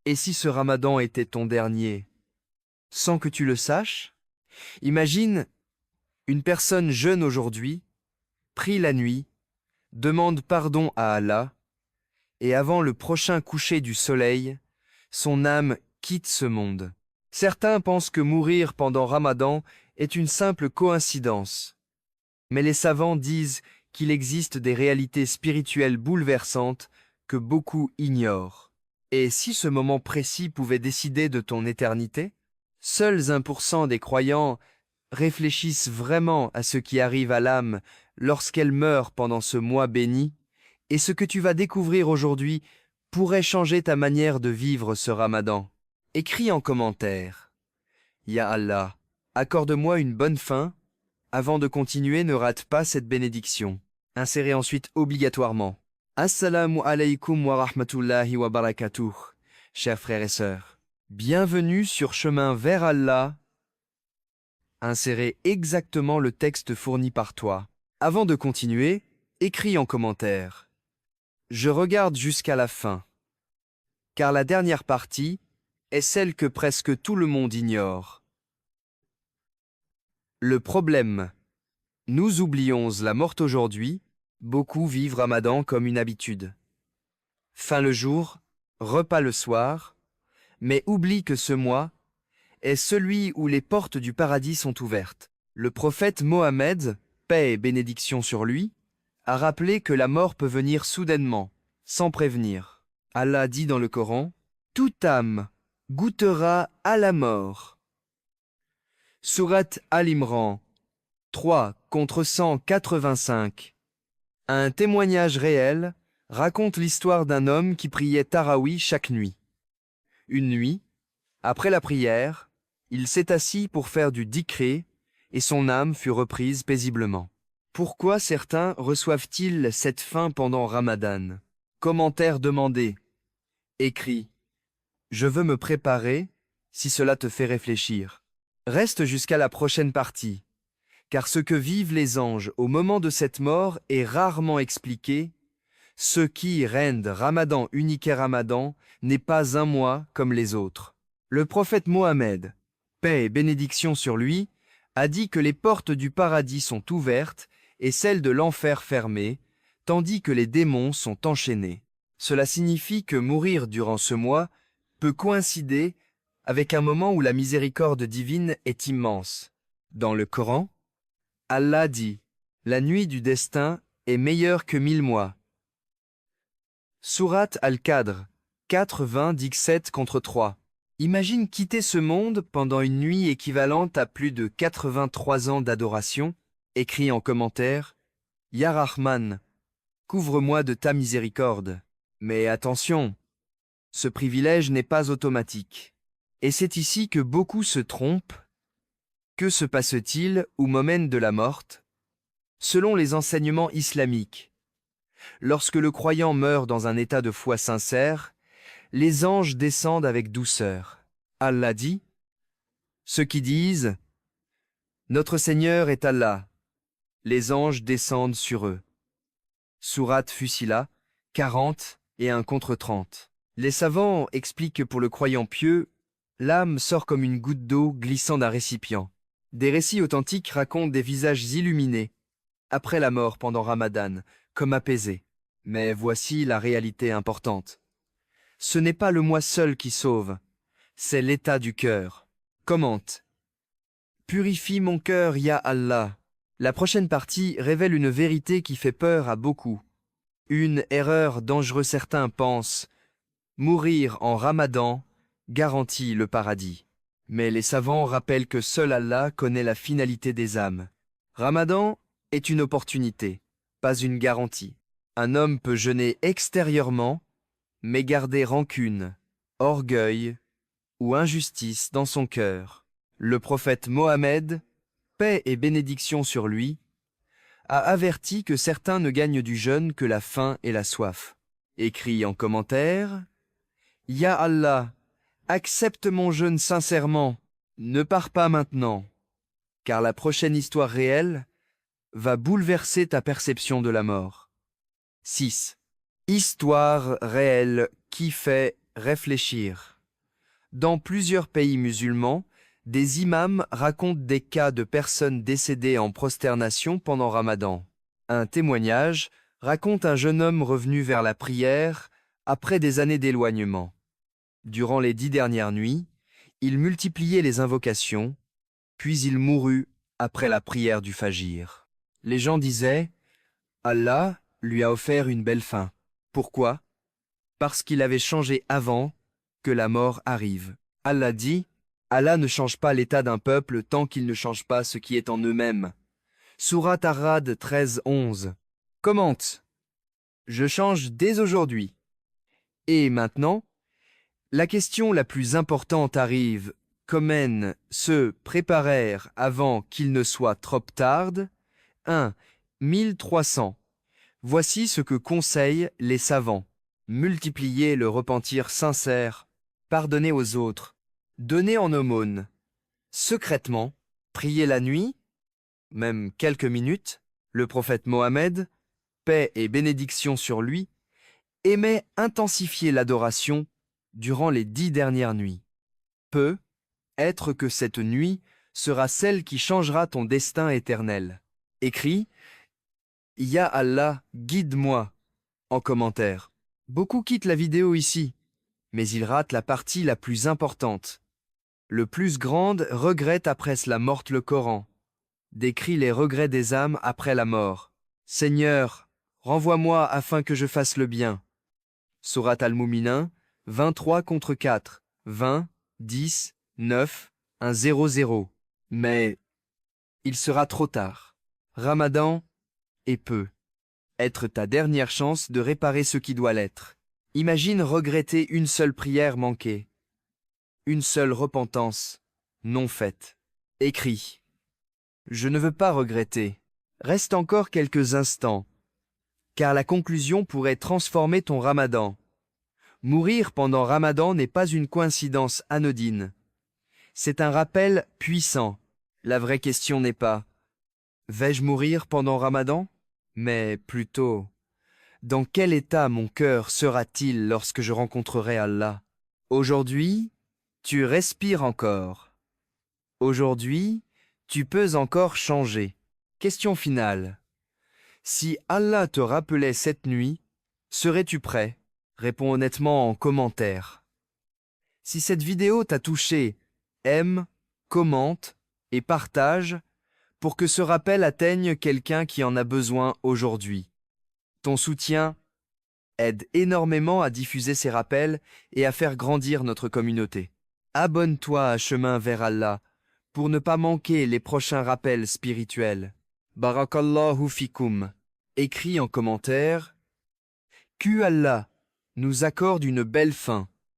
Et si ce ramadan était ton dernier, sans que tu le saches? Imagine une personne jeûne aujourd'hui, prie la nuit, demande pardon à Allah, et avant le prochain coucher du soleil, son âme quitte ce monde. Certains pensent que mourir pendant Ramadan est une simple coïncidence, mais les savants disent qu'il existe des réalités spirituelles bouleversantes que beaucoup ignorent. Et si ce moment précis pouvait décider de ton éternité? Seuls 1% des croyants réfléchissent vraiment à ce qui arrive à l'âme lorsqu'elle meurt pendant ce mois béni, et ce que tu vas découvrir aujourd'hui pourrait changer ta manière de vivre ce ramadan. Écris en commentaire. Ya Allah, accorde-moi une bonne fin. Avant de continuer, ne rate pas cette bénédiction. Insérez ensuite obligatoirement. Assalamu alaikum wa rahmatullahi wa barakatuh, chers frères et sœurs. Bienvenue sur Chemin vers Allah. Insérez exactement le texte fourni par toi. Avant de continuer, écris en commentaire. Je regarde jusqu'à la fin, car la dernière partie est celle que presque tout le monde ignore. Le problème. Nous oublions la morte aujourd'hui, beaucoup vivent Ramadan comme une habitude. Faim le jour, repas le soir, mais oublie que ce mois est celui où les portes du paradis sont ouvertes. Le prophète Mohammed, paix et bénédiction sur lui, a rappelé que la mort peut venir soudainement, sans prévenir. Allah dit dans le Coran, « Toute âme goûtera à la mort ». Sourate Al-Imran 3 contre 185. Un témoignage réel raconte l'histoire d'un homme qui priait Tarawi chaque nuit. Une nuit, après la prière, il s'est assis pour faire du dhikr et son âme fut reprise paisiblement. Pourquoi certains reçoivent-ils cette faim pendant Ramadan? Commentaire demandé. Écrit. Je veux me préparer si cela te fait réfléchir. Reste jusqu'à la prochaine partie, car ce que vivent les anges au moment de cette mort est rarement expliqué. Ce qui rendent Ramadan unique et Ramadan n'est pas un mois comme les autres. Le prophète Mohammed, paix et bénédiction sur lui, a dit que les portes du paradis sont ouvertes et celles de l'enfer fermées, tandis que les démons sont enchaînés. Cela signifie que mourir durant ce mois peut coïncider avec un moment où la miséricorde divine est immense. Dans le Coran, Allah dit « La nuit du destin est meilleure que 1000 mois ». Sourate Al-Qadr 4:17 contre 3. Imagine quitter ce monde pendant une nuit équivalente à plus de 83 ans d'adoration. Écris en commentaire « Ya Rahman, couvre-moi de ta miséricorde ». Mais attention, ce privilège n'est pas automatique. Et c'est ici que beaucoup se trompent. Que se passe-t-il au moment de la mort? Selon les enseignements islamiques, lorsque le croyant meurt dans un état de foi sincère, les anges descendent avec douceur. Allah dit, ceux qui disent « Notre Seigneur est Allah », les anges descendent sur eux. Sourate Fusila 40 et 1 contre 30. Les savants expliquent que pour le croyant pieux, l'âme sort comme une goutte d'eau glissant d'un récipient. Des récits authentiques racontent des visages illuminés, après la mort pendant Ramadan, comme apaisés. Mais voici la réalité importante. Ce n'est pas le moi seul qui sauve, c'est l'état du cœur. Commente. Purifie mon cœur, ya Allah. La prochaine partie révèle une vérité qui fait peur à beaucoup. Une erreur dangereuse, certains pensent. Mourir en Ramadan garantit le paradis. Mais les savants rappellent que seul Allah connaît la finalité des âmes. Ramadan est une opportunité, pas une garantie. Un homme peut jeûner extérieurement, mais garder rancune, orgueil ou injustice dans son cœur. Le prophète Mohammed, paix et bénédiction sur lui, a averti que certains ne gagnent du jeûne que la faim et la soif. Écrit en commentaire, « Ya Allah, accepte mon jeûne sincèrement, ne pars pas maintenant, car la prochaine histoire réelle va bouleverser ta perception de la mort. » 6. Histoire réelle qui fait réfléchir. Dans plusieurs pays musulmans, des imams racontent des cas de personnes décédées en prosternation pendant Ramadan. Un témoignage raconte un jeune homme revenu vers la prière après des années d'éloignement. Durant les 10 dernières nuits, il multipliait les invocations, puis il mourut après la prière du Fajr. Les gens disaient « Allah lui a offert une belle fin. Pourquoi ? Parce qu'il avait changé avant que la mort arrive. Allah dit « Allah ne change pas l'état d'un peuple tant qu'il ne change pas ce qui est en eux-mêmes. » Sourate Ar-Ra'd 13-11. Commente. Je change dès aujourd'hui. Et maintenant, la question la plus importante arrive. Comment se préparer avant qu'il ne soit trop tard? 1. 1300. Voici ce que conseillent les savants. Multiplier le repentir sincère, pardonner aux autres, donner en aumône, secrètement, prier la nuit, même quelques minutes. Le prophète Mohammed, paix et bénédiction sur lui, aimait intensifier l'adoration durant les 10 dernières nuits. Peut être que cette nuit sera celle qui changera ton destin éternel. Écris « Ya Allah, guide-moi » en commentaire. Beaucoup quittent la vidéo ici, mais ils ratent la partie la plus importante. Le plus grande regrette après la mort le Coran. Décrit les regrets des âmes après la mort. Seigneur, renvoie-moi afin que je fasse le bien. Sourate Al-Mouminin, 23-4, 20, 10, 9, 1, 0, 0. Mais il sera trop tard. Ramadan est peu. Être ta dernière chance de réparer ce qui doit l'être. Imagine regretter une seule prière manquée. Une seule repentance non faite. Écris. Je ne veux pas regretter. Reste encore quelques instants, car la conclusion pourrait transformer ton Ramadan. Mourir pendant Ramadan n'est pas une coïncidence anodine. C'est un rappel puissant. La vraie question n'est pas « Vais-je mourir pendant Ramadan ?» mais plutôt « Dans quel état mon cœur sera-t-il lorsque je rencontrerai Allah ?» Aujourd'hui, tu respires encore. Aujourd'hui, tu peux encore changer. Question finale. Si Allah te rappelait cette nuit, serais-tu prêt? Réponds honnêtement en commentaire. Si cette vidéo t'a touché, aime, commente et partage pour que ce rappel atteigne quelqu'un qui en a besoin aujourd'hui. Ton soutien aide énormément à diffuser ces rappels et à faire grandir notre communauté. Abonne-toi à Chemin vers Allah pour ne pas manquer les prochains rappels spirituels. Barakallahu fikum. Écris en commentaire que Allah nous accorde une belle fin.